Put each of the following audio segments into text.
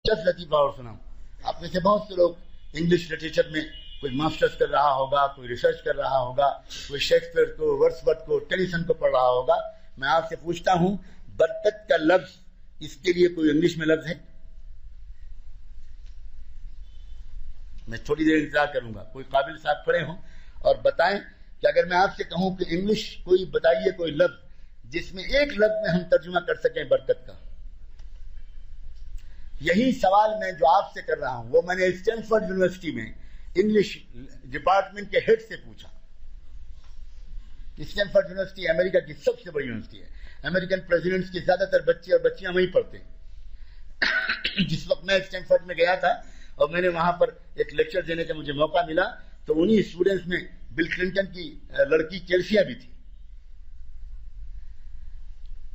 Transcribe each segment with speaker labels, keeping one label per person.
Speaker 1: دلچسپ لطیفہ اور سناؤں. آپ میں سے بہت سے لوگ انگلش لٹریچر میں کوئی ماسٹرز کر رہا ہوگا, کوئی ریسرچ کر رہا ہوگا, کوئی شیکسپیئر کو, ورڈسورتھ کو, ٹینیسن کو پڑھ رہا ہوگا. میں آپ سے پوچھتا ہوں, برکت کا لفظ, اس کے لیے کوئی انگلش میں لفظ ہے؟ میں تھوڑی دیر انتظار کروں گا, کوئی قابل صاحب کھڑے ہوں اور بتائیں کہ اگر میں آپ سے کہوں کہ انگلش کوئی بتائیے کوئی لفظ جس میں ایک لفظ میں ہم ترجمہ کر سکیں برکت کا. یہی سوال میں جو آپ سے کر رہا ہوں وہ میں نے اسٹینفورڈ یونیورسٹی میں انگلش ڈپارٹمنٹ کے ہیڈ سے پوچھا. اسٹینفورڈ یونیورسٹی امریکہ کی سب سے بڑی یونیورسٹی ہے. امریکن پریزیڈنٹس کے زیادہ تر بچے اور بچیاں وہیں پڑھتے ہیں. جس وقت میں اسٹینفورڈ میں گیا تھا اور میں نے وہاں پر ایک لیکچر دینے کا مجھے موقع ملا تو انہی اسٹوڈنٹس میں بل کلنٹن کی لڑکی چیلسیا بھی تھی.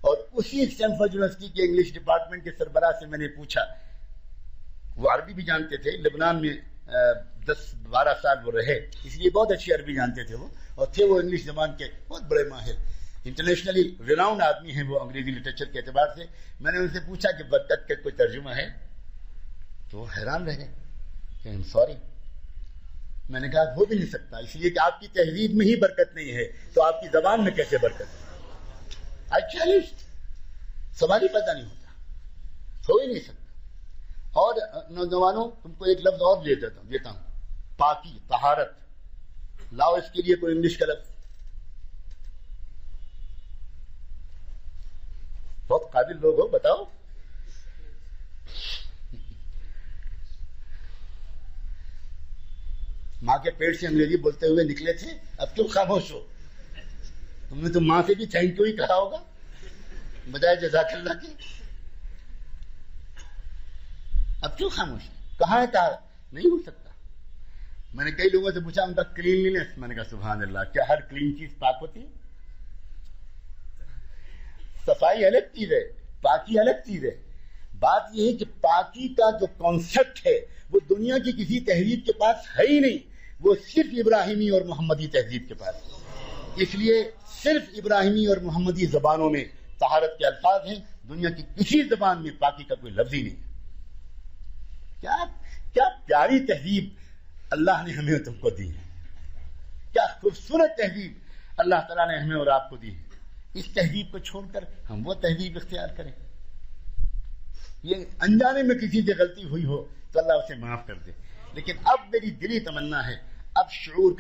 Speaker 1: اور اسی اسٹینفورڈ یونیورسٹی کے انگلش ڈپارٹمنٹ کے سربراہ سے میں نے پوچھا, وہ عربی بھی جانتے تھے, لبنان میں 10-12 سال وہ رہے, اس لیے بہت اچھی عربی جانتے تھے وہ, اور تھے وہ انگلش زبان کے بہت بڑے ماہر, انٹرنیشنلی ریناؤنڈ آدمی ہیں وہ انگریزی لٹریچر کے اعتبار سے. میں نے ان سے پوچھا کہ برکت کا کوئی ترجمہ ہے؟ تو وہ حیران رہے کہ I'm sorry. میں نے کہا ہو بھی نہیں سکتا, اس لیے کہ آپ کی تہذیب میں ہی برکت نہیں ہے تو آپ کی زبان میں کیسے برکت ہے؟ سوال ہی پیدا نہیں ہوتا, ہو ہی نہیں سکتا. اور نوجوانوں تم کو ایک لفظ اور دیتا ہوں, پاکی, طہارت. لاؤ اس کے لیے کوئی انگلش کا لفظ. بہت قابل لوگ ہو, بتاؤ. ماں کے پیٹ سے انگریزی بولتے ہوئے نکلے تھے, اب کیوں خاموش ہو؟ تم نے تو ماں سے بھی تھینک یو ہی کہا ہوگا بجائے جزاک اللہ کی. اب کیوں خاموش؟ کہاں ہے طہارت؟ نہیں ہو سکتا. میں نے کئی لوگوں سے پوچھا ان کا کلینلینس, میں نے کہا سبحان اللہ, کیا ہر کلین چیز پاک ہوتی ہے؟ صفائی الگ چیز ہے, پاکی الگ چیز ہے. بات یہ ہے کہ پاکی کا جو کانسیپٹ ہے وہ دنیا کی کسی تہذیب کے پاس ہے ہی نہیں, وہ صرف ابراہیمی اور محمدی تہذیب کے پاس ہے. اس لیے صرف ابراہیمی اور محمدی زبانوں میں طہارت کے الفاظ ہیں, دنیا کی کسی زبان میں پاکی کا کوئی لفظ ہی نہیں. کیا پیاری تہذیب اللہ نے ہمیں تم کو دی ہے, کیا خوبصورت تہذیب اللہ تعالیٰ نے ہمیں اور آپ کو دی ہے. اس تہذیب کو چھوڑ کر ہم وہ تہذیب اختیار کریں. یہ انجانے میں کسی سے غلطی ہوئی ہو تو اللہ اسے معاف کر دے, لیکن اب میری دلی تمنا ہے, اب شعور کا